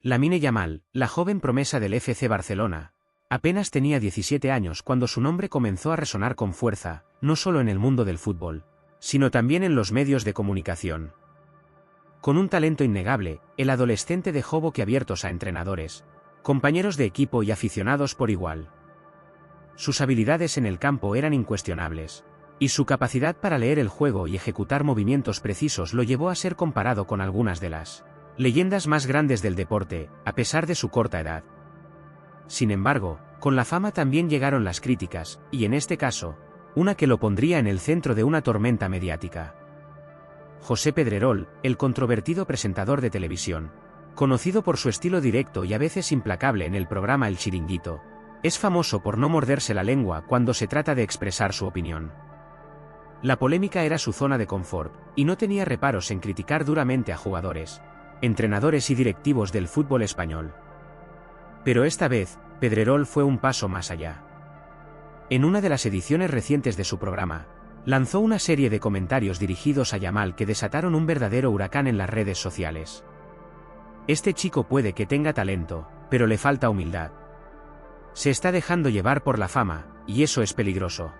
Lamine Yamal, la joven promesa del FC Barcelona, apenas tenía 17 años cuando su nombre comenzó a resonar con fuerza, no solo en el mundo del fútbol, sino también en los medios de comunicación. Con un talento innegable, el adolescente dejó boquiabiertos a entrenadores, compañeros de equipo y aficionados por igual. Sus habilidades en el campo eran incuestionables, y su capacidad para leer el juego y ejecutar movimientos precisos lo llevó a ser comparado con algunas de las leyendas más grandes del deporte, a pesar de su corta edad. Sin embargo, con la fama también llegaron las críticas, y en este caso, una que lo pondría en el centro de una tormenta mediática. José Pedrerol, el controvertido presentador de televisión, conocido por su estilo directo y a veces implacable en el programa El Chiringuito, es famoso por no morderse la lengua cuando se trata de expresar su opinión. La polémica era su zona de confort, y no tenía reparos en criticar duramente a jugadores, entrenadores y directivos del fútbol español. Pero esta vez, Pedrerol fue un paso más allá. En una de las ediciones recientes de su programa, lanzó una serie de comentarios dirigidos a Yamal que desataron un verdadero huracán en las redes sociales. Este chico puede que tenga talento, pero le falta humildad. Se está dejando llevar por la fama, y eso es peligroso.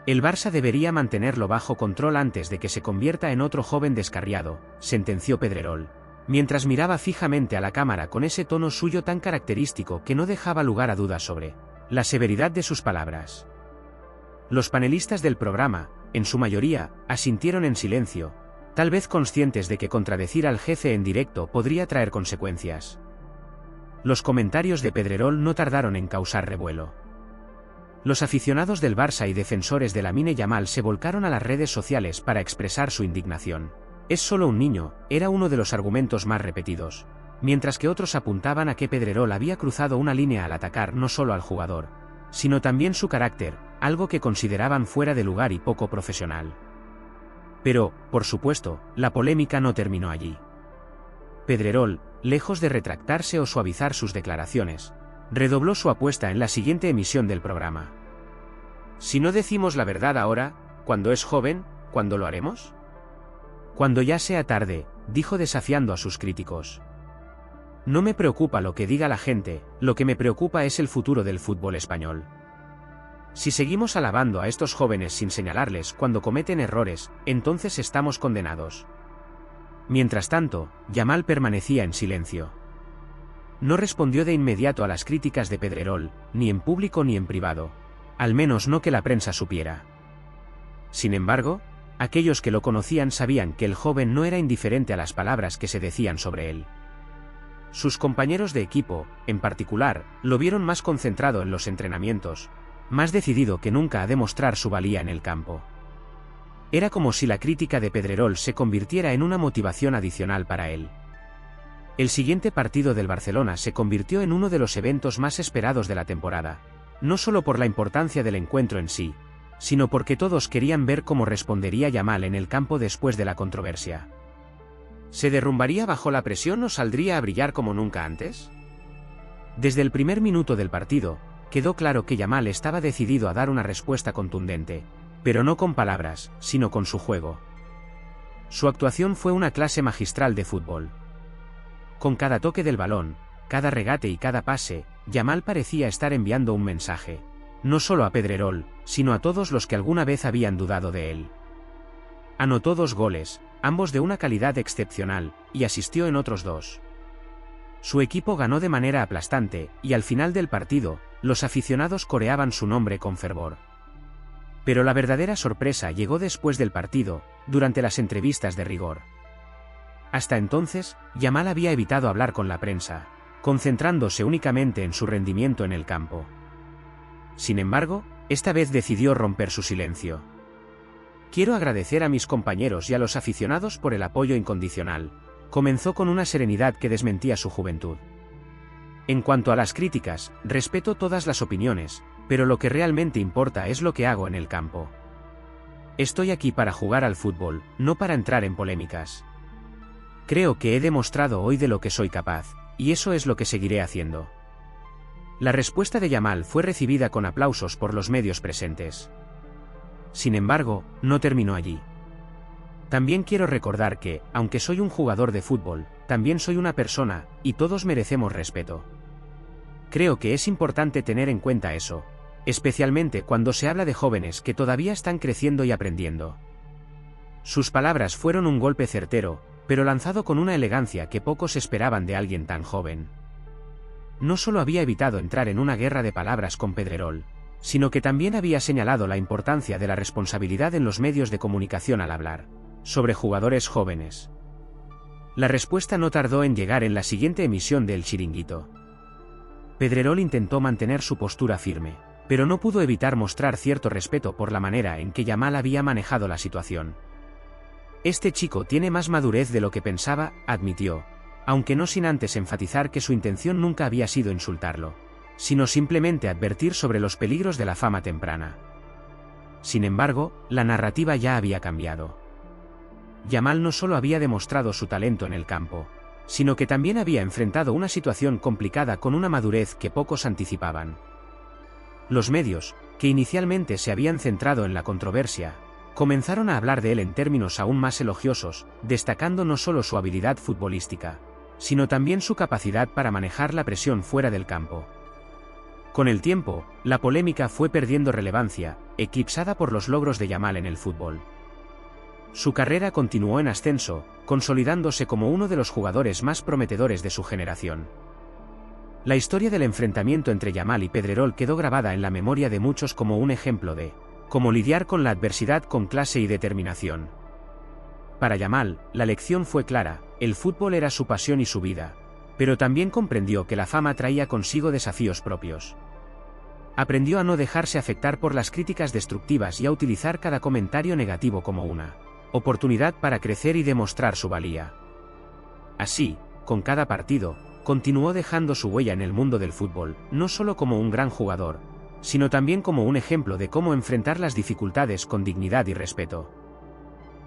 El Barça debería mantenerlo bajo control antes de que se convierta en otro joven descarriado, sentenció Pedrerol, mientras miraba fijamente a la cámara con ese tono suyo tan característico que no dejaba lugar a dudas sobre la severidad de sus palabras. Los panelistas del programa, en su mayoría, asintieron en silencio, tal vez conscientes de que contradecir al jefe en directo podría traer consecuencias. Los comentarios de Pedrerol no tardaron en causar revuelo. Los aficionados del Barça y defensores de Lamine Yamal se volcaron a las redes sociales para expresar su indignación. Es solo un niño, era uno de los argumentos más repetidos, mientras que otros apuntaban a que Pedrerol había cruzado una línea al atacar no solo al jugador, sino también su carácter, algo que consideraban fuera de lugar y poco profesional. Pero, por supuesto, la polémica no terminó allí. Pedrerol, lejos de retractarse o suavizar sus declaraciones, redobló su apuesta en la siguiente emisión del programa. Si no decimos la verdad ahora, cuando es joven, ¿cuándo lo haremos? Cuando ya sea tarde, dijo desafiando a sus críticos. No me preocupa lo que diga la gente, lo que me preocupa es el futuro del fútbol español. Si seguimos alabando a estos jóvenes sin señalarles cuando cometen errores, entonces estamos condenados. Mientras tanto, Yamal permanecía en silencio. No respondió de inmediato a las críticas de Pedrerol, ni en público ni en privado, al menos no que la prensa supiera. Sin embargo, aquellos que lo conocían sabían que el joven no era indiferente a las palabras que se decían sobre él. Sus compañeros de equipo, en particular, lo vieron más concentrado en los entrenamientos, más decidido que nunca a demostrar su valía en el campo. Era como si la crítica de Pedrerol se convirtiera en una motivación adicional para él. El siguiente partido del Barcelona se convirtió en uno de los eventos más esperados de la temporada, no solo por la importancia del encuentro en sí, sino porque todos querían ver cómo respondería Yamal en el campo después de la controversia. ¿Se derrumbaría bajo la presión o saldría a brillar como nunca antes? Desde el primer minuto del partido, quedó claro que Yamal estaba decidido a dar una respuesta contundente, pero no con palabras, sino con su juego. Su actuación fue una clase magistral de fútbol. Con cada toque del balón, cada regate y cada pase, Yamal parecía estar enviando un mensaje, no solo a Pedrerol, sino a todos los que alguna vez habían dudado de él. Anotó 2 goles, ambos de una calidad excepcional, y asistió en otros 2. Su equipo ganó de manera aplastante, y al final del partido, los aficionados coreaban su nombre con fervor. Pero la verdadera sorpresa llegó después del partido, durante las entrevistas de rigor. Hasta entonces, Yamal había evitado hablar con la prensa, concentrándose únicamente en su rendimiento en el campo. Sin embargo, esta vez decidió romper su silencio. Quiero agradecer a mis compañeros y a los aficionados por el apoyo incondicional, comenzó con una serenidad que desmentía su juventud. En cuanto a las críticas, respeto todas las opiniones, pero lo que realmente importa es lo que hago en el campo. Estoy aquí para jugar al fútbol, no para entrar en polémicas. Creo que he demostrado hoy de lo que soy capaz, y eso es lo que seguiré haciendo. La respuesta de Yamal fue recibida con aplausos por los medios presentes. Sin embargo, no terminó allí. También quiero recordar que, aunque soy un jugador de fútbol, también soy una persona, y todos merecemos respeto. Creo que es importante tener en cuenta eso, especialmente cuando se habla de jóvenes que todavía están creciendo y aprendiendo. Sus palabras fueron un golpe certero, pero lanzado con una elegancia que pocos esperaban de alguien tan joven. No solo había evitado entrar en una guerra de palabras con Pedrerol, sino que también había señalado la importancia de la responsabilidad en los medios de comunicación al hablar sobre jugadores jóvenes. La respuesta no tardó en llegar en la siguiente emisión de El Chiringuito. Pedrerol intentó mantener su postura firme, pero no pudo evitar mostrar cierto respeto por la manera en que Yamal había manejado la situación. Este chico tiene más madurez de lo que pensaba, admitió, aunque no sin antes enfatizar que su intención nunca había sido insultarlo, sino simplemente advertir sobre los peligros de la fama temprana. Sin embargo, la narrativa ya había cambiado. Yamal no solo había demostrado su talento en el campo, sino que también había enfrentado una situación complicada con una madurez que pocos anticipaban. Los medios, que inicialmente se habían centrado en la controversia, comenzaron a hablar de él en términos aún más elogiosos, destacando no solo su habilidad futbolística, sino también su capacidad para manejar la presión fuera del campo. Con el tiempo, la polémica fue perdiendo relevancia, eclipsada por los logros de Yamal en el fútbol. Su carrera continuó en ascenso, consolidándose como uno de los jugadores más prometedores de su generación. La historia del enfrentamiento entre Yamal y Pedrerol quedó grabada en la memoria de muchos como un ejemplo de cómo lidiar con la adversidad con clase y determinación. Para Yamal, la lección fue clara: el fútbol era su pasión y su vida, pero también comprendió que la fama traía consigo desafíos propios. Aprendió a no dejarse afectar por las críticas destructivas y a utilizar cada comentario negativo como una oportunidad para crecer y demostrar su valía. Así, con cada partido, continuó dejando su huella en el mundo del fútbol, no solo como un gran jugador, sino también como un ejemplo de cómo enfrentar las dificultades con dignidad y respeto.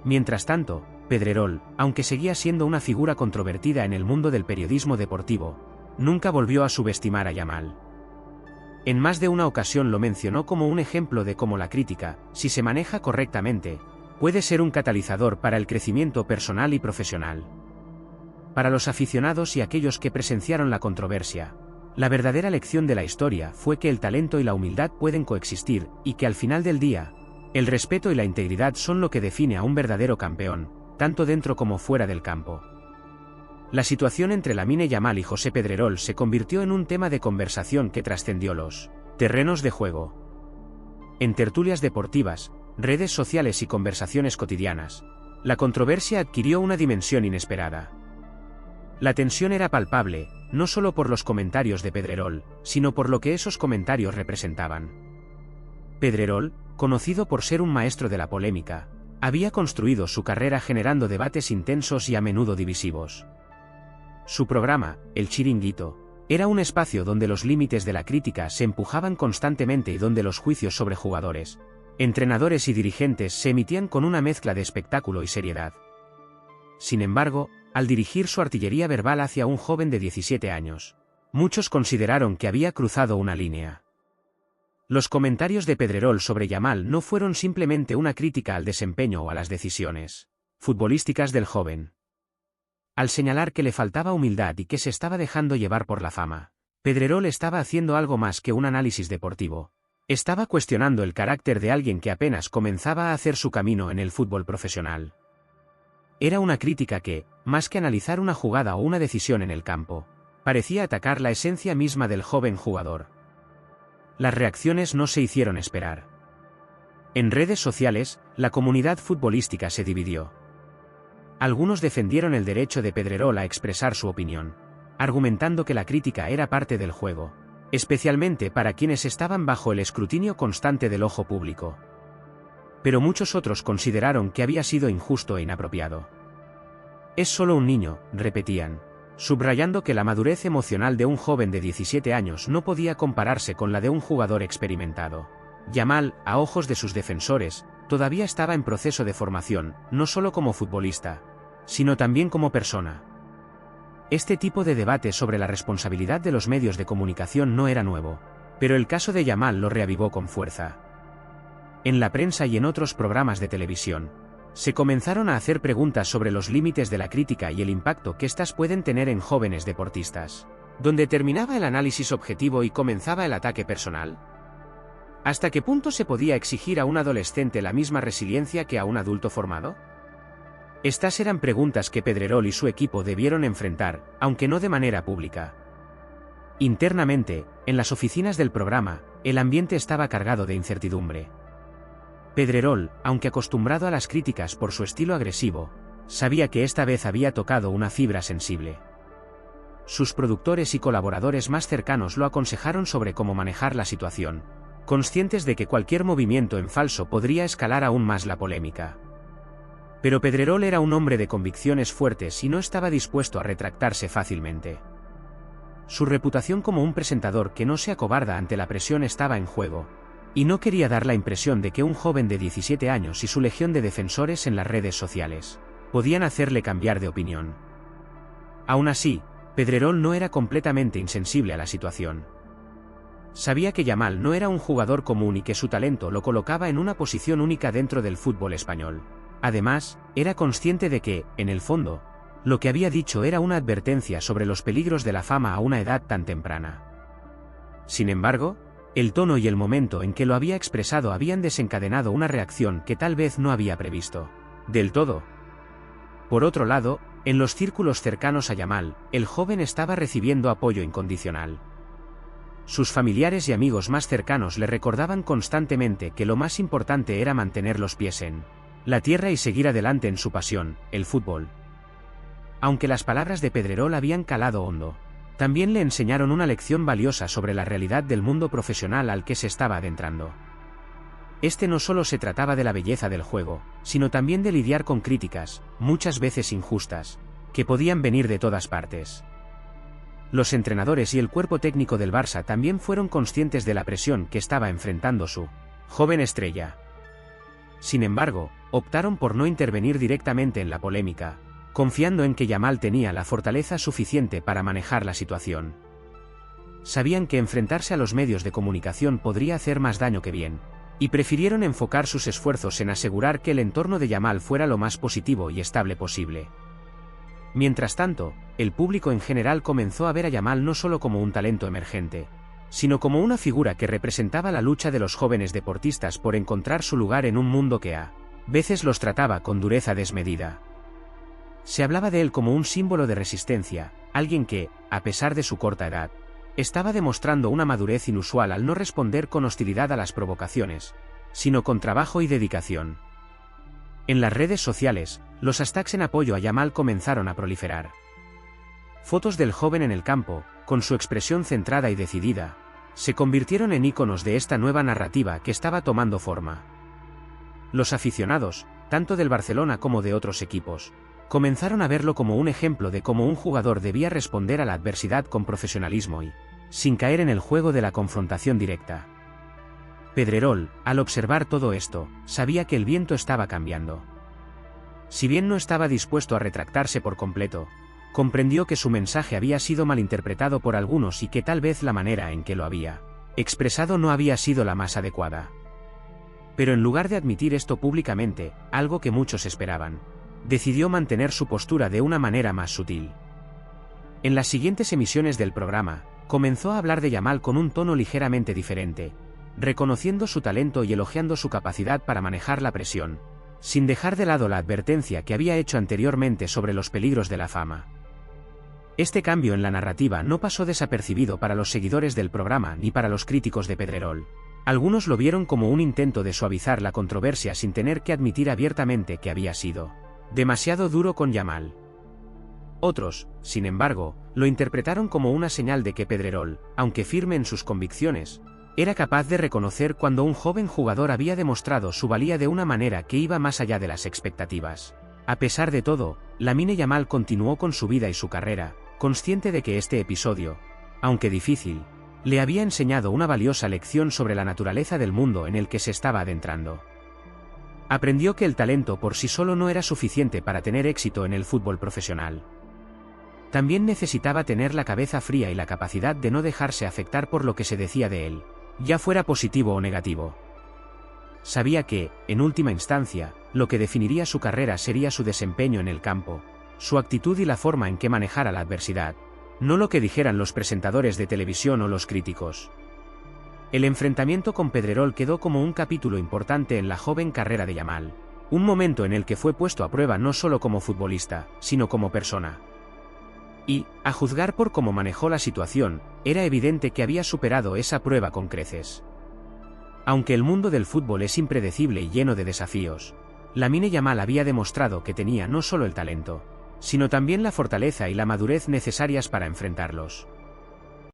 Mientras tanto, Pedrerol, aunque seguía siendo una figura controvertida en el mundo del periodismo deportivo, nunca volvió a subestimar a Yamal. En más de una ocasión lo mencionó como un ejemplo de cómo la crítica, si se maneja correctamente, puede ser un catalizador para el crecimiento personal y profesional. Para los aficionados y aquellos que presenciaron la controversia, la verdadera lección de la historia fue que el talento y la humildad pueden coexistir, y que al final del día, el respeto y la integridad son lo que define a un verdadero campeón, tanto dentro como fuera del campo. La situación entre Lamine Yamal y José Pedrerol se convirtió en un tema de conversación que trascendió los terrenos de juego. En tertulias deportivas, redes sociales y conversaciones cotidianas, la controversia adquirió una dimensión inesperada. La tensión era palpable, no solo por los comentarios de Pedrerol, sino por lo que esos comentarios representaban. Pedrerol, conocido por ser un maestro de la polémica, había construido su carrera generando debates intensos y a menudo divisivos. Su programa, El Chiringuito, era un espacio donde los límites de la crítica se empujaban constantemente y donde los juicios sobre jugadores, entrenadores y dirigentes se emitían con una mezcla de espectáculo y seriedad. Sin embargo, al dirigir su artillería verbal hacia un joven de 17 años, muchos consideraron que había cruzado una línea. Los comentarios de Pedrerol sobre Yamal no fueron simplemente una crítica al desempeño o a las decisiones futbolísticas del joven. Al señalar que le faltaba humildad y que se estaba dejando llevar por la fama, Pedrerol estaba haciendo algo más que un análisis deportivo. Estaba cuestionando el carácter de alguien que apenas comenzaba a hacer su camino en el fútbol profesional. Era una crítica que, más que analizar una jugada o una decisión en el campo, parecía atacar la esencia misma del joven jugador. Las reacciones no se hicieron esperar. En redes sociales, la comunidad futbolística se dividió. Algunos defendieron el derecho de Pedrerol a expresar su opinión, argumentando que la crítica era parte del juego, especialmente para quienes estaban bajo el escrutinio constante del ojo público. Pero muchos otros consideraron que había sido injusto e inapropiado. Es solo un niño, repetían, subrayando que la madurez emocional de un joven de 17 años no podía compararse con la de un jugador experimentado. Yamal, a ojos de sus defensores, todavía estaba en proceso de formación, no solo como futbolista, sino también como persona. Este tipo de debate sobre la responsabilidad de los medios de comunicación no era nuevo, pero el caso de Yamal lo reavivó con fuerza. En la prensa y en otros programas de televisión, Se comenzaron a hacer preguntas sobre los límites de la crítica y el impacto que éstas pueden tener en jóvenes deportistas. ¿Dónde terminaba el análisis objetivo y comenzaba el ataque personal? ¿Hasta qué punto se podía exigir a un adolescente la misma resiliencia que a un adulto formado? Estas eran preguntas que Pedrerol y su equipo debieron enfrentar, aunque no de manera pública. Internamente, en las oficinas del programa, el ambiente estaba cargado de incertidumbre. Pedrerol, aunque acostumbrado a las críticas por su estilo agresivo, sabía que esta vez había tocado una fibra sensible. Sus productores y colaboradores más cercanos lo aconsejaron sobre cómo manejar la situación, conscientes de que cualquier movimiento en falso podría escalar aún más la polémica. Pero Pedrerol era un hombre de convicciones fuertes y no estaba dispuesto a retractarse fácilmente. Su reputación como un presentador que no se acobarda ante la presión estaba en juego, y no quería dar la impresión de que un joven de 17 años y su legión de defensores en las redes sociales podían hacerle cambiar de opinión. Aún así, Pedrerol no era completamente insensible a la situación. Sabía que Yamal no era un jugador común y que su talento lo colocaba en una posición única dentro del fútbol español. Además, era consciente de que, en el fondo, lo que había dicho era una advertencia sobre los peligros de la fama a una edad tan temprana. Sin embargo, el tono y el momento en que lo había expresado habían desencadenado una reacción que tal vez no había previsto del todo. Por otro lado, en los círculos cercanos a Yamal, el joven estaba recibiendo apoyo incondicional. Sus familiares y amigos más cercanos le recordaban constantemente que lo más importante era mantener los pies en la tierra y seguir adelante en su pasión, el fútbol. Aunque las palabras de Pedrerol habían calado hondo, también le enseñaron una lección valiosa sobre la realidad del mundo profesional al que se estaba adentrando. Este no solo se trataba de la belleza del juego, sino también de lidiar con críticas, muchas veces injustas, que podían venir de todas partes. Los entrenadores y el cuerpo técnico del Barça también fueron conscientes de la presión que estaba enfrentando su joven estrella. Sin embargo, optaron por no intervenir directamente en la polémica, confiando en que Yamal tenía la fortaleza suficiente para manejar la situación. Sabían que enfrentarse a los medios de comunicación podría hacer más daño que bien, y prefirieron enfocar sus esfuerzos en asegurar que el entorno de Yamal fuera lo más positivo y estable posible. Mientras tanto, el público en general comenzó a ver a Yamal no solo como un talento emergente, sino como una figura que representaba la lucha de los jóvenes deportistas por encontrar su lugar en un mundo que a veces los trataba con dureza desmedida. Se hablaba de él como un símbolo de resistencia, alguien que, a pesar de su corta edad, estaba demostrando una madurez inusual al no responder con hostilidad a las provocaciones, sino con trabajo y dedicación. En las redes sociales, los hashtags en apoyo a Yamal comenzaron a proliferar. Fotos del joven en el campo, con su expresión centrada y decidida, se convirtieron en íconos de esta nueva narrativa que estaba tomando forma. Los aficionados, tanto del Barcelona como de otros equipos, comenzaron a verlo como un ejemplo de cómo un jugador debía responder a la adversidad con profesionalismo y, sin caer en el juego de la confrontación directa. Pedrerol, al observar todo esto, sabía que el viento estaba cambiando. Si bien no estaba dispuesto a retractarse por completo, comprendió que su mensaje había sido malinterpretado por algunos y que tal vez la manera en que lo había expresado no había sido la más adecuada. Pero en lugar de admitir esto públicamente, algo que muchos esperaban, decidió mantener su postura de una manera más sutil. En las siguientes emisiones del programa, comenzó a hablar de Yamal con un tono ligeramente diferente, reconociendo su talento y elogiando su capacidad para manejar la presión, sin dejar de lado la advertencia que había hecho anteriormente sobre los peligros de la fama. Este cambio en la narrativa no pasó desapercibido para los seguidores del programa ni para los críticos de Pedrerol. Algunos lo vieron como un intento de suavizar la controversia sin tener que admitir abiertamente que había sido demasiado duro con Yamal. Otros, sin embargo, lo interpretaron como una señal de que Pedrerol, aunque firme en sus convicciones, era capaz de reconocer cuando un joven jugador había demostrado su valía de una manera que iba más allá de las expectativas. A pesar de todo, Lamine Yamal continuó con su vida y su carrera, consciente de que este episodio, aunque difícil, le había enseñado una valiosa lección sobre la naturaleza del mundo en el que se estaba adentrando. Aprendió que el talento por sí solo no era suficiente para tener éxito en el fútbol profesional. También necesitaba tener la cabeza fría y la capacidad de no dejarse afectar por lo que se decía de él, ya fuera positivo o negativo. Sabía que, en última instancia, lo que definiría su carrera sería su desempeño en el campo, su actitud y la forma en que manejara la adversidad, no lo que dijeran los presentadores de televisión o los críticos. El enfrentamiento con Pedrerol quedó como un capítulo importante en la joven carrera de Yamal, un momento en el que fue puesto a prueba no solo como futbolista, sino como persona. Y, a juzgar por cómo manejó la situación, era evidente que había superado esa prueba con creces. Aunque el mundo del fútbol es impredecible y lleno de desafíos, Lamine Yamal había demostrado que tenía no solo el talento, sino también la fortaleza y la madurez necesarias para enfrentarlos.